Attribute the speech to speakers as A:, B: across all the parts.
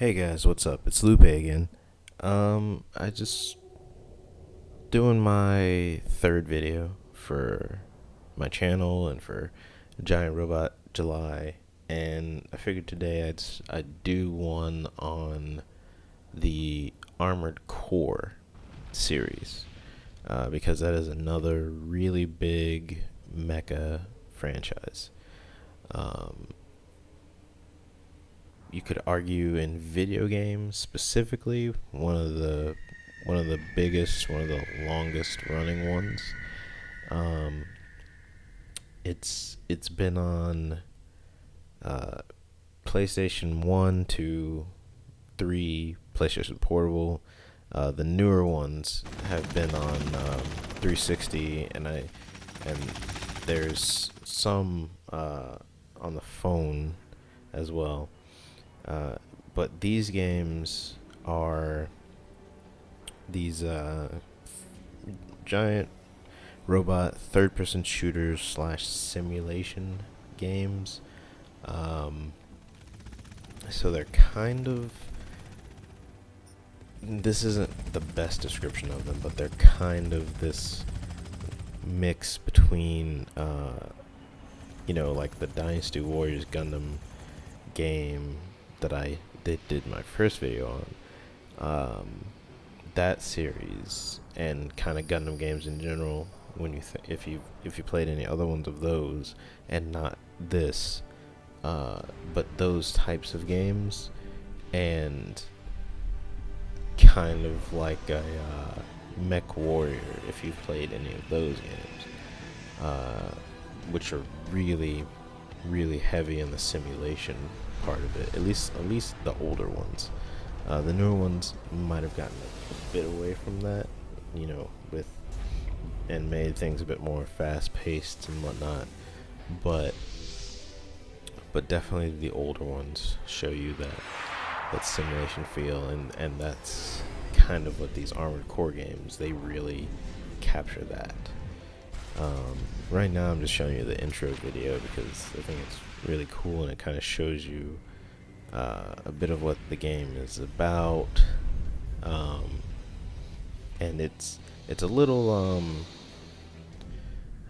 A: Hey guys, what's up? It's Lupe again. I just doing my third video for my channel and for Giant Robot July, and I figured today I'd do one on the Armored Core series, because that is another really big mecha franchise. Um, you could argue in video games specifically one of the biggest, one of the longest running ones. Um, it's been on uh, PlayStation 1 to 3, PlayStation Portable. The newer ones have been on 360, and there's some on the phone as well. Uh, but these games are these giant robot third-person shooters slash simulation games. Um, so they're kind of, this isn't the best description of them, but they're kind of this mix between, like the Dynasty Warriors Gundam game that I did my first video on. That series and kind of Gundam games in general. When if you played any other ones of those, and not this, but those types of games, and kind of like a Mech Warrior, if you've played any of those games, uh, which are really, really heavy in the simulation part of it. At least the older ones. The newer ones might have gotten a bit away from that, with and made things a bit more fast-paced and whatnot. But definitely the older ones show you that simulation feel, and that's kind of what these Armored Core games, they really capture that. Right now I'm just showing you the intro video because I think it's really cool, and it kind of shows you a bit of what the game is about. And it's a little,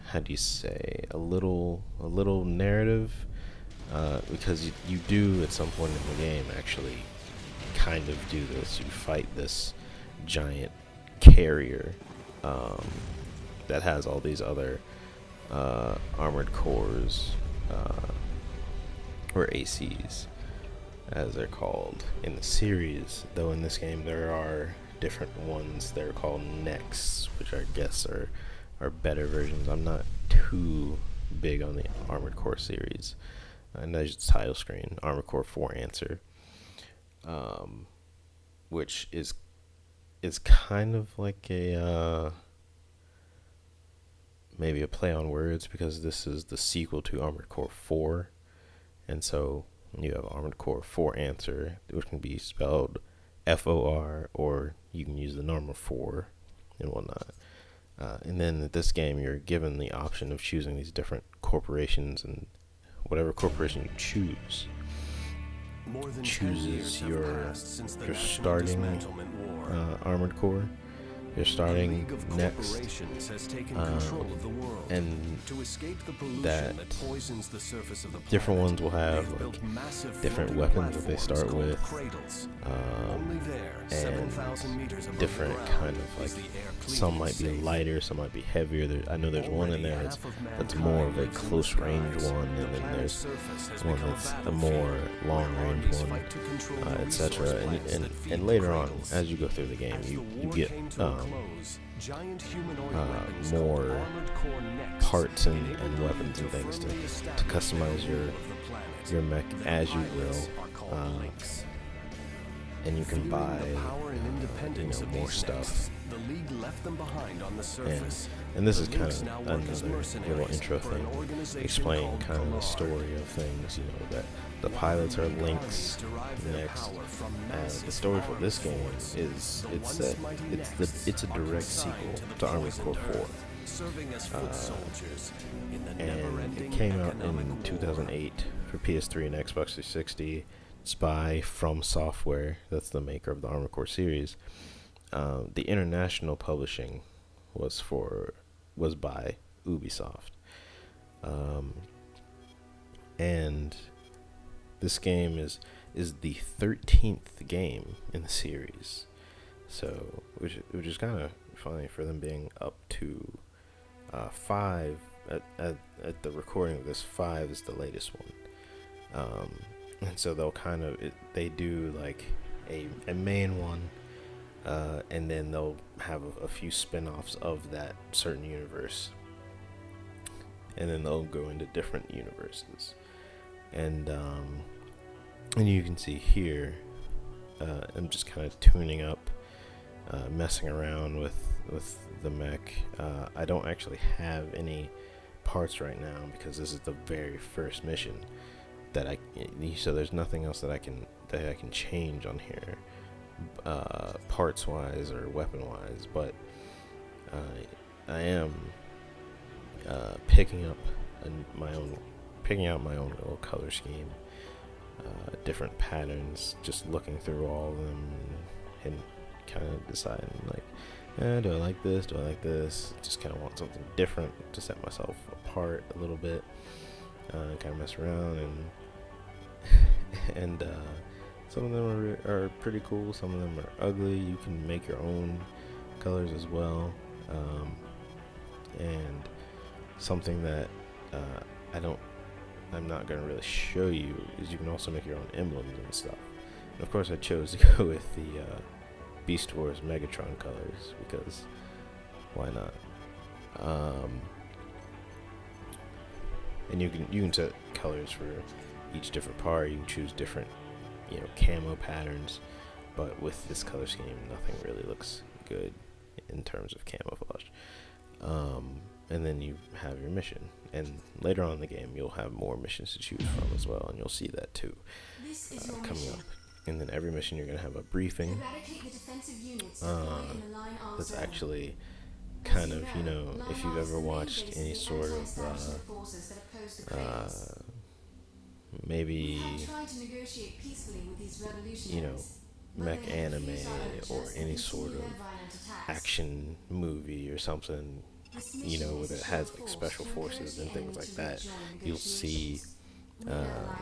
A: how do you say, a little narrative, because you do at some point in the game actually kind of do this. You fight this giant carrier, that has all these other armored cores, or ACs, as they're called in the series. Though in this game there are different ones. They're called Nex, which I guess are better versions. I'm not too big on the Armored Core series. And there's the title screen, Armored Core 4 Answer, which is kind of like a maybe a play on words, because this is the sequel to Armored Core 4, and so you have Armored Core 4 Answer, which can be spelled FOR, or you can use the normal 4 and whatnot. And then in this game, you're given the option of choosing these different corporations, and whatever corporation you choose chooses your starting Armored Core. You're starting next, and that different ones will have like different weapons that they start with, and different kind of like, some might be lighter, some might be heavier. I know there's one in there that's more of a close range one, and then there's one that's a more long range one, etc. And later on, as you go through the game, you get more parts and weapons and things to customize your mech as you will, and you can buy more stuff. And this is kind of another little intro thing, explaining kind of the story of things. That the pilots are Link's next. The story for this game is it's a direct sequel to Armored Core 4. And it came out in 2008 for PS3 and Xbox 360. It's by From Software. That's the maker of the Armored Core series. The international publishing was by Ubisoft. And this game is the 13th game in the series. So, which is kind of funny for them being up to 5 at the recording of this. 5 is the latest one. And so they do like a main one, and then they'll have a few spin-offs of that certain universe, and then they'll go into different universes. And you can see here, I'm just kind of tuning up, messing around with the mech. I don't actually have any parts right now because this is the very first mission so there's nothing else that I can change on here, parts wise or weapon wise. But I am picking out my own little color scheme, different patterns, just looking through all of them and kind of deciding like, do I like this? Do I like this? Just kind of want something different to set myself apart a little bit. Kind of mess around and some of them are pretty cool. Some of them are ugly. You can make your own colors as well. And something that I'm not going to really show you is you can also make your own emblems and stuff. And of course, I chose to go with the Beast Wars Megatron colors because why not? And you can set colors for each different part. You can choose different, camo patterns. But with this color scheme, nothing really looks good in terms of camouflage. And then you have your mission. And later on in the game, you'll have more missions to choose from as well, and you'll see that too coming up. And then every mission, you're going to have a briefing. That's actually kind of, if you've ever watched any sort of maybe mech anime or any sort of action movie or something, where it has like special forces and things like that, you'll see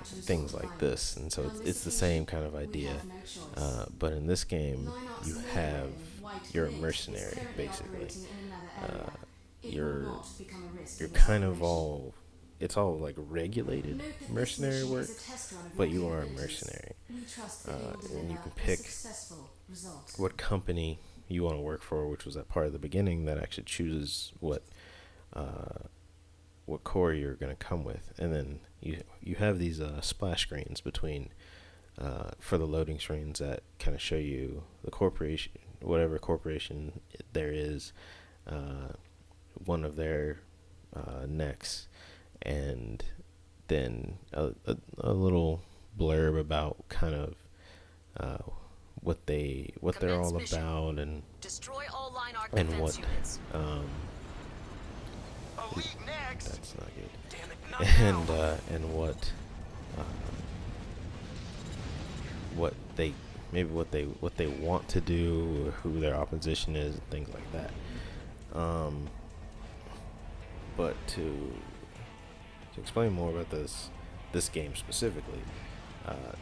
A: things like this. And so it's the same kind of idea, but in this game you're a mercenary basically. You're kind of it's all like regulated mercenary work, but you are a mercenary, and you can pick what company you want to work for, which was that part of the beginning that actually chooses what core you're going to come with. And then you have these splash screens between for the loading screens that kind of show you the corporation, whatever corporation there is, one of their necks, and then a little blurb about kind of what they're all about, and what that's not good, and what they want to do, or who their opposition is, and things like that. But to explain more about this game specifically,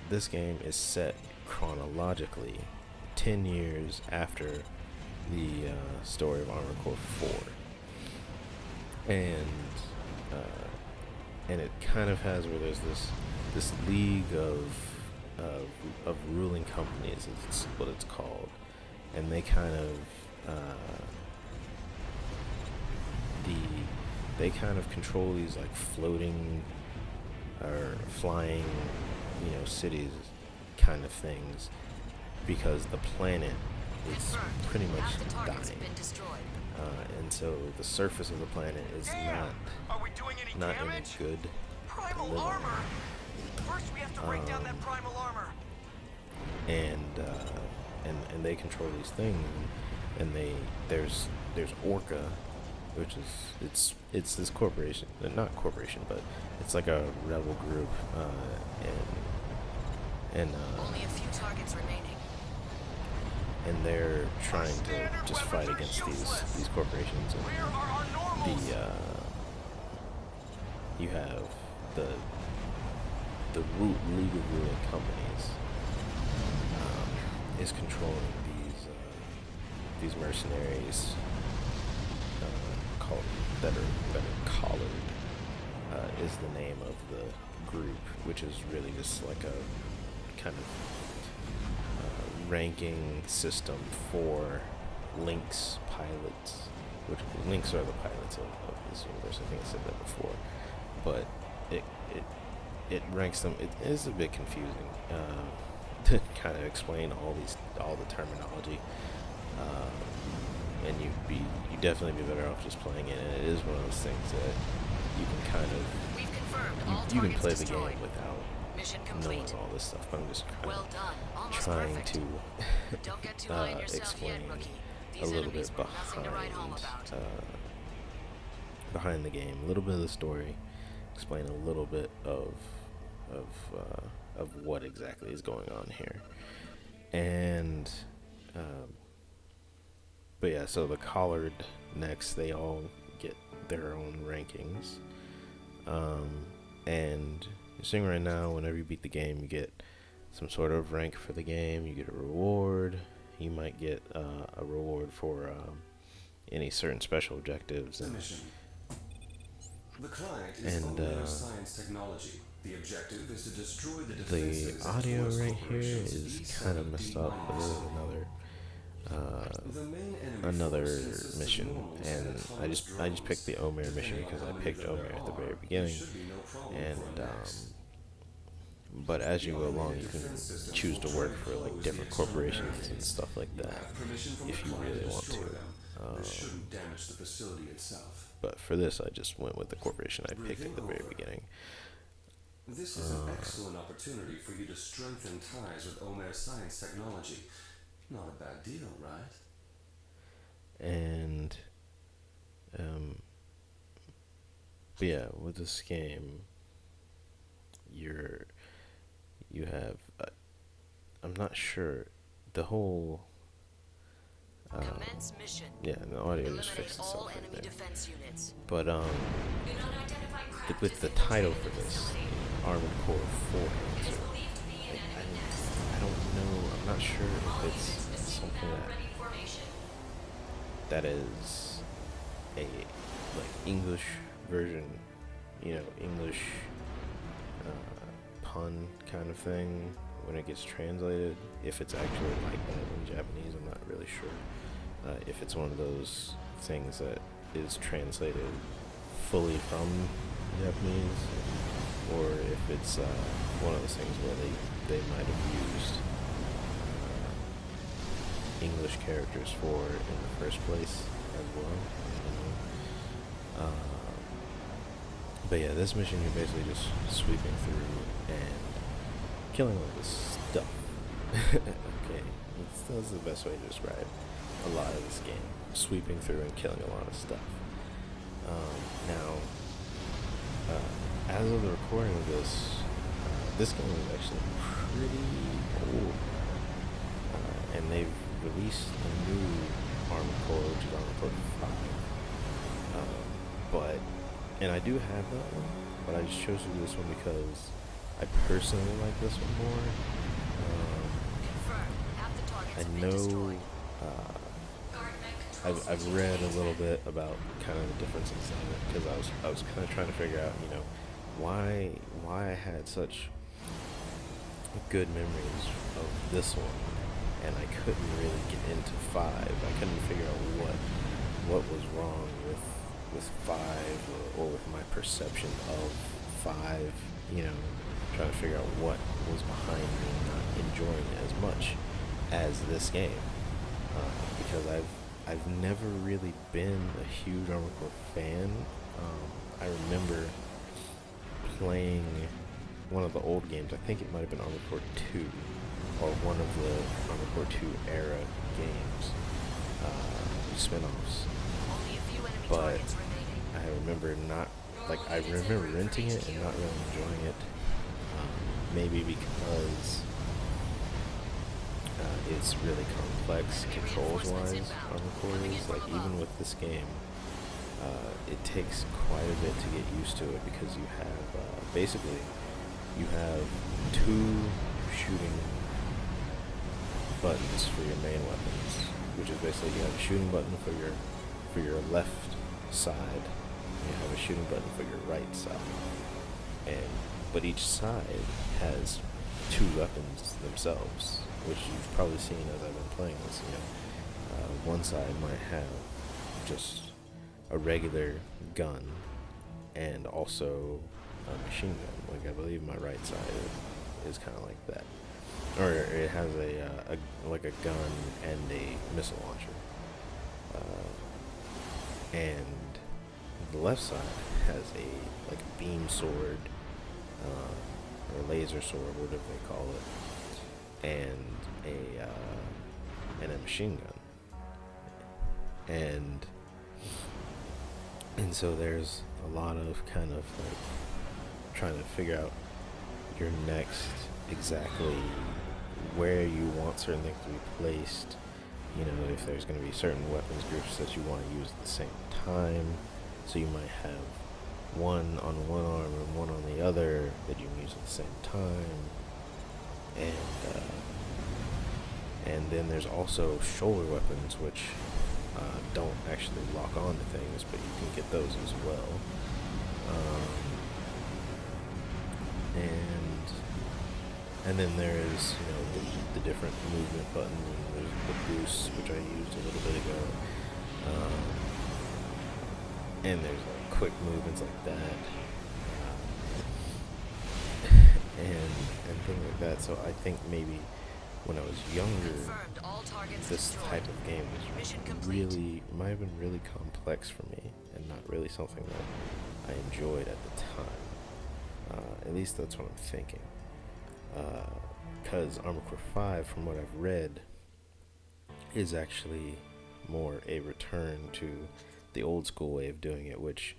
A: this game is set chronologically 10 years after the story of Armored Core 4, and it kind of has where there's this league of ruling companies, is what it's called, and they kind of they kind of control these like floating or flying, cities kind of things, because the planet is pretty much dying. And so the surface of the planet is not any good to live on.
B: First we have to break down that primal armor.
A: And they control these things, and there's Orca, which is it's this corporation, not corporation, but it's like a rebel group, and
C: Only a few targets remaining.
A: they're trying to just fight against these corporations. And
B: Where are our normals?
A: you have the League of Ruling Companies is controlling these mercenaries called that are collared is the name of the group, which is really just like a kind of ranking system for Lynx pilots, which Lynx are the pilots of this universe. I think I said that before, but it ranks them. It is a bit confusing to kind of explain all the terminology, and you definitely be better off just playing it. And it is one of those things that you can kind of
C: We've confirmed all
A: you can
C: targets
A: play
C: destroyed.
A: the game without
C: Mission
A: knowing
C: complete.
A: all this stuff. But I'm just kind
C: Well
A: of
C: done. Almost
A: trying
C: perfect.
A: to
C: Don't get too high on yourself
A: explain
C: yet, rookie.
A: a
C: These
A: little
C: enemies
A: bit
C: were nothing to write home about.
A: behind the game, a little bit of the story, explain a little bit of what exactly is going on here, and but yeah, so the collared next, they all get their own rankings, and you're seeing right now, whenever you beat the game, you get some sort of rank for the game. You get a reward. You might get a reward for any certain special objectives.
D: The
A: And
D: mission. The client is
A: And,
D: Omer Science Technology. The objective is to destroy the
A: the
D: defenses of
A: audio
D: Force
A: right here
D: Corporation's
A: is kind of messed up, but there's
D: The main enemy
A: another
D: force consists of
A: mission,
D: normals
A: and I
D: autonomous
A: just picked the
D: drones.
A: Omer mission
D: Depending
A: because
D: on
A: I
D: how many
A: picked
D: there
A: Omer at the
D: are,
A: very
D: there
A: beginning,
D: should be no problem
A: and
D: for an X.
A: but as you go along, you can choose to work for like different corporations and stuff like
D: You
A: that
D: have permission from
A: if
D: the
A: you
D: client
A: really want
D: destroy
A: to.
D: them. This shouldn't damage the facility itself.
A: But for this, I just went with the corporation I picked at the very beginning.
D: This is an excellent opportunity for you to strengthen ties with Omer Science Technology. Not a bad deal, right?
A: And but yeah, with this game, you have I'm not sure the whole
C: Commence mission.
A: yeah, and the audio just
C: Eliminate
A: fixed
C: all
A: itself right
C: enemy
A: there.
C: defense units.
A: But with the title for this, Armored Core 4, so, like, I don't know. I'm not sure if it's something that is a like English version, English pun kind of thing when it gets translated. If it's actually like that in Japanese, I'm not really sure. If it's one of those things that is translated fully from Japanese, or if it's one of those things where they might have used English characters for it in the first place as well. I don't know. But yeah, this mission you're basically just sweeping through and killing all this stuff. Okay, that's the best way to describe a lot of this game. Sweeping through and killing a lot of stuff. Now, as of the recording of this, this game is actually pretty old. And they've released a new Armored Core, which is Armored Core 5. And I do have that one, but I just chose to do this one because I personally like this one more.
C: Confirmed. Half the targets
A: I
C: have been
A: know
C: destroyed.
A: I've read a little bit about kind of the differences in it, because I was kind of trying to figure out, why I had such good memories of this one, and I couldn't really get into 5. I couldn't figure out what was wrong with 5 or with my perception of 5. Trying to figure out what was behind me not enjoying it as much as this game, because I've never really been a huge Armored Core fan. I remember playing one of the old games. I think it might have been Armored Core 2, or one of the Armored Core 2 era games, spin-offs.
C: Only a few enemy
A: But
C: targets remaining.
A: I remember I remember renting it and not really enjoying it. Maybe because it's really complex controls-wise on the cores. Like even with this game, it takes quite a bit to get used to it because you have basically you have two shooting buttons for your main weapons, which is basically you have a shooting button for your left side, and you have a shooting button for your right side, but each side has two weapons themselves, which you've probably seen as I've been playing this. One side might have just a regular gun and also a machine gun. Like I believe my right side is kind of like that, or it has a gun and a missile launcher, and the left side has a beam sword, or laser sword, whatever they call it, and a machine gun, and so there's a lot of kind of like trying to figure out your next exactly where you want certain things to be placed. If there's going to be certain weapons groups that you want to use at the same time, so you might have one on one arm and one on the other that you can use at the same time, and then there's also shoulder weapons which don't actually lock on to things, but you can get those as well. And then there is the different movement buttons, and there's the boosts, which I used a little bit ago, and there's quick movements like that, and things like that. So I think maybe when I was younger, this type of game might have been really complex for me, and not really something that I enjoyed at the time. At least that's what I'm thinking. Because Armored Core 5, from what I've read, is actually more a return to the old school way of doing it, which,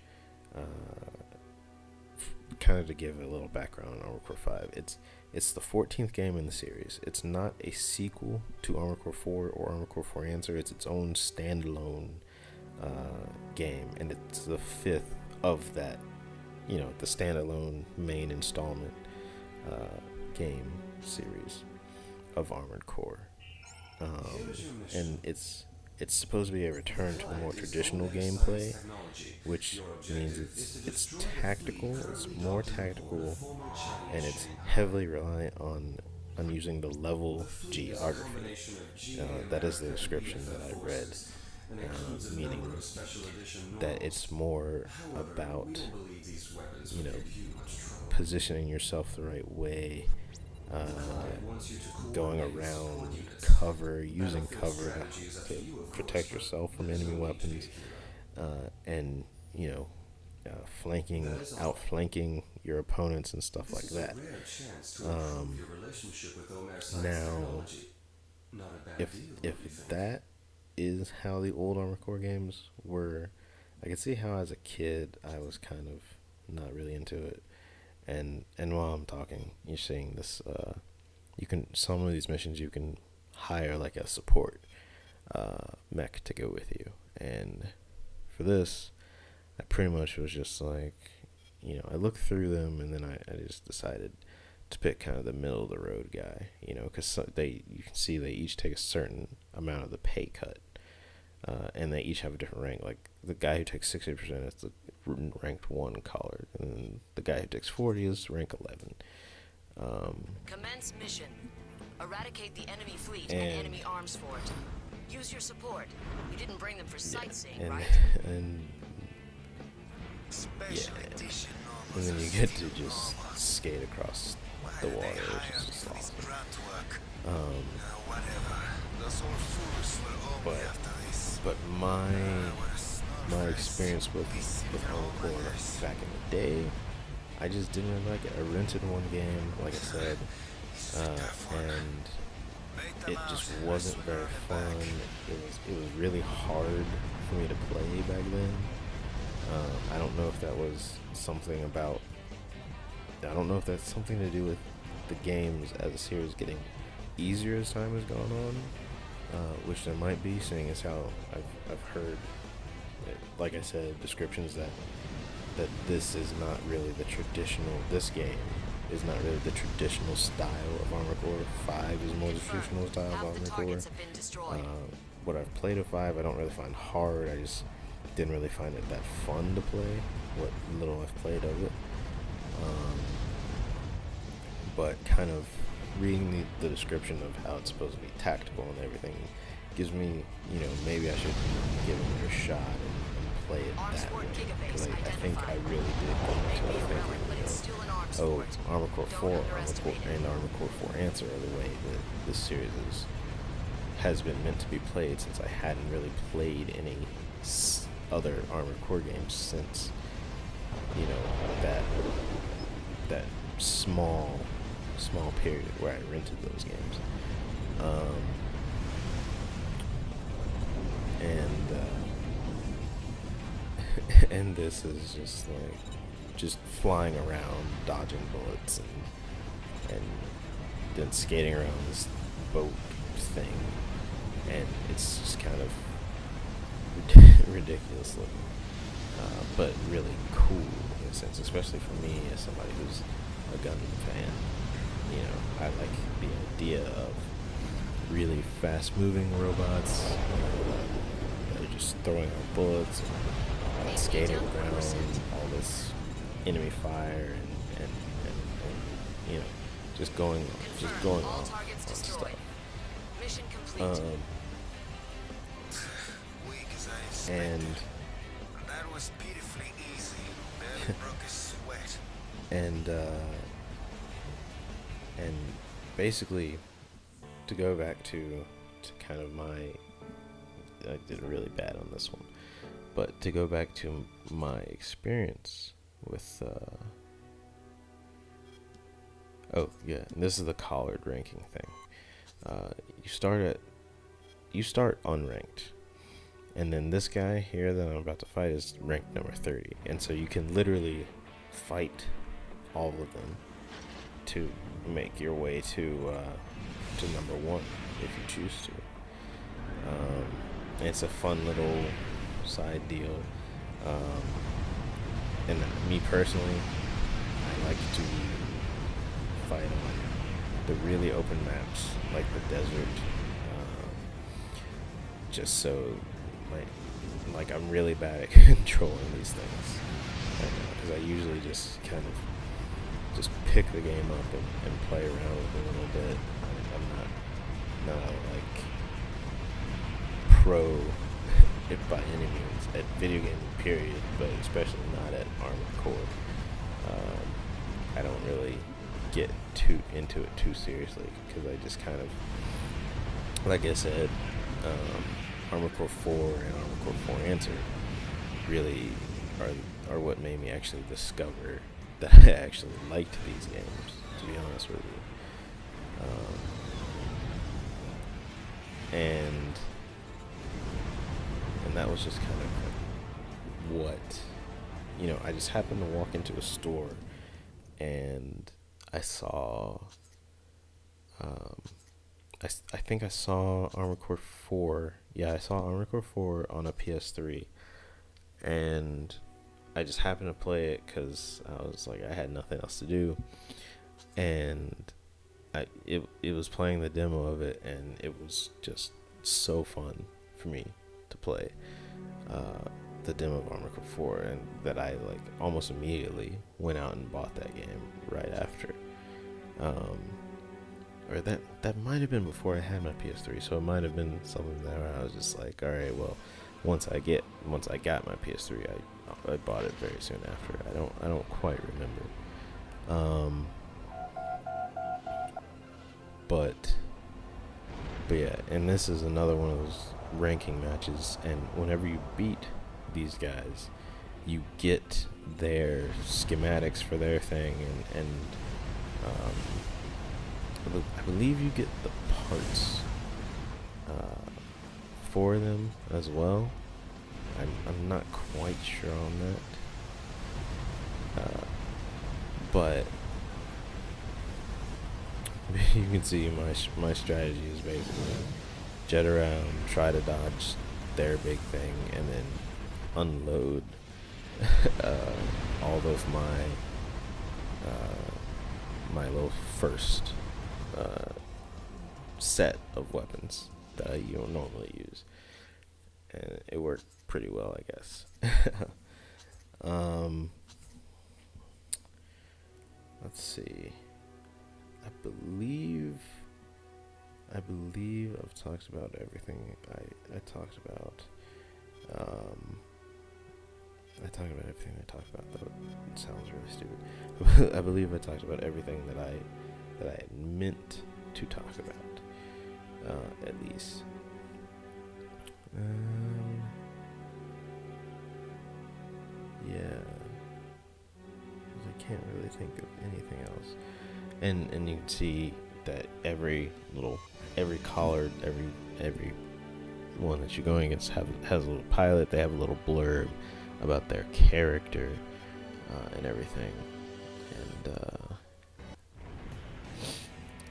A: kind of to give a little background on Armored Core 5, it's the 14th game in the series. It's not a sequel to Armored Core 4 or Armored Core 4 Answer. It's its own standalone game, and it's the 5th of that, the standalone main installment game series of Armored Core, and it's supposed to be a return to the more traditional gameplay, which means it's tactical, it's more tactical, and it's heavily reliant on using the level geography. That is the description that I read, meaning that it's more about positioning yourself the right way, going around cover, using cover to protect yourself from enemy weapons, and outflanking your opponents and stuff like that. Now, if that is how the old Armored Core games were, I can see how as a kid I was kind of not really into it. And while I'm talking, you're seeing this, some of these missions you can hire like a support mech to go with you. And for this, I pretty much was just like, I looked through them, and then I just decided to pick kind of the middle of the road guy, because you can see they each take a certain amount of the pay cut, and they each have a different rank. Like the guy who takes 60% is the ranked 1 collard, and the guy who takes 40 is rank 11.
C: Commence mission. Eradicate the enemy fleet and enemy arms fort. Use your support. You didn't bring them for sightseeing, right?
A: And then you get to just skate across the water, which is just awesome. But my experience with Armored Core back in the day, I just didn't really like it. I rented one game, like I said, and it just wasn't very fun. It was really hard for me to play back then. I don't know if that was something about. I don't know if that's something to do with the games as a series getting easier as time has gone on, which there might be, seeing as how I've heard, like I said, descriptions that this is not really the traditional. This game is not really the traditional style of Armored Core. 5 is more the traditional style of Armored Core. What I've played of 5, I don't really find hard. I just didn't really find it that fun to play. What little I've played of it. But kind of reading the description of how it's supposed to be tactical and everything gives me, maybe I should give it a shot and play it that way. Because I think I really did go into it thinking, Armored Core 4, and Armored Core 4 Answer are the way that this series has been meant to be played, since I hadn't really played any other Armored Core games since, that small period where I rented those games. And this is just flying around, dodging bullets, and then skating around this boat thing, and it's just kind of ridiculous looking, but really cool in a sense, especially for me as somebody who's a gun fan. I like the idea of really fast-moving robots that are just throwing out bullets and skating around all this enemy fire and just going off on stuff.
C: Mission complete.
A: And
B: That was pitifully easy. Barely broke a sweat.
A: and basically, to go back to kind of I did really bad on this one, but to go back to my experience with this is the collared ranking thing. You start unranked, and then this guy here that I'm about to fight is ranked number 30, and so you can literally fight all of them to make your way to number 1 if you choose to. It's a fun little side deal, and me personally, I like to fight on the really open maps like the desert, just so I'm really bad at controlling these things because I usually just kind of just pick the game up and play around with it a little bit. I'm not like pro by any means at video gaming period, but especially not at Armored Core. I don't really get too into it too seriously because I just kind of, like I said, Armored Core 4 and Armored Core 4 Answer really are what made me actually discover that I actually liked these games, to be honest with you. And that was just kind of what, I just happened to walk into a store and I saw, I think I saw Armored Core 4. Yeah, I saw Armored Core 4 on a PS3, and I just happened to play it because I was like, I had nothing else to do, and it was playing the demo of it, and it was just so fun for me to play the demo of Armored Core 4, and that I almost immediately went out and bought that game right after. Or that might have been before I had my PS3, so it might have been something that I was just like, all right, well, once I got my PS3, I bought it very soon after. I don't quite remember. But yeah, and this is another one of those ranking matches, and whenever you beat these guys, you get their schematics for their thing, and I believe you get the parts for them as well. I'm not quite sure on that, but you can see my strategy is basically jet around, try to dodge their big thing, and then unload all of my little first set of weapons that you don't normally use, and it worked pretty well, I guess. Let's see. I believe I've talked about everything I talked about. I talked about everything I talked about, though it sounds really stupid. I believe I talked about everything that I had meant to talk about, at least. Yeah. I can't really think of anything else. And you can see that every collard, every one that you're going against has a little pilot. They have a little blurb about their character and everything,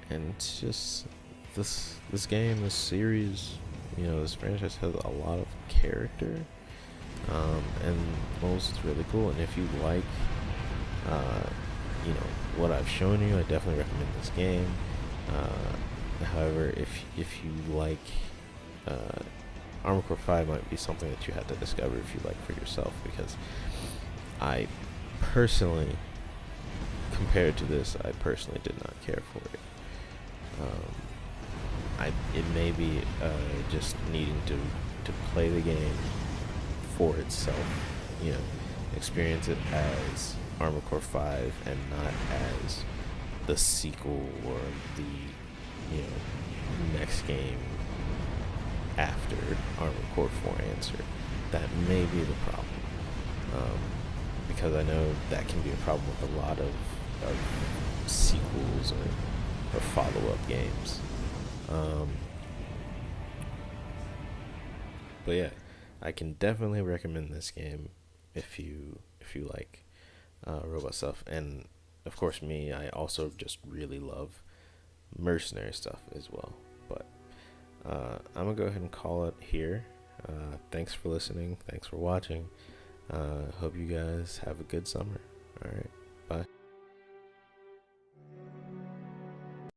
A: and it's just this game, this series, this franchise has a lot of character, and most it's really cool. And if you like, what I've shown you, I definitely recommend this game. However, if you like, Armored Core 5 might be something that you have to discover if you like for yourself, because I personally, compared to this, I personally did not care for it. It may be just needing to play the game for itself, experience it as Armored Core 5 and not as the sequel or the next game after Armored Core 4 answer. That may be the problem, because I know that can be a problem with a lot of sequels or follow-up games. But yeah, I can definitely recommend this game if you like robot stuff. And of course, I also just really love mercenary stuff as well. But I'm gonna go ahead and call it here. Thanks for listening. Thanks for watching. Hope you guys have a good summer. All right.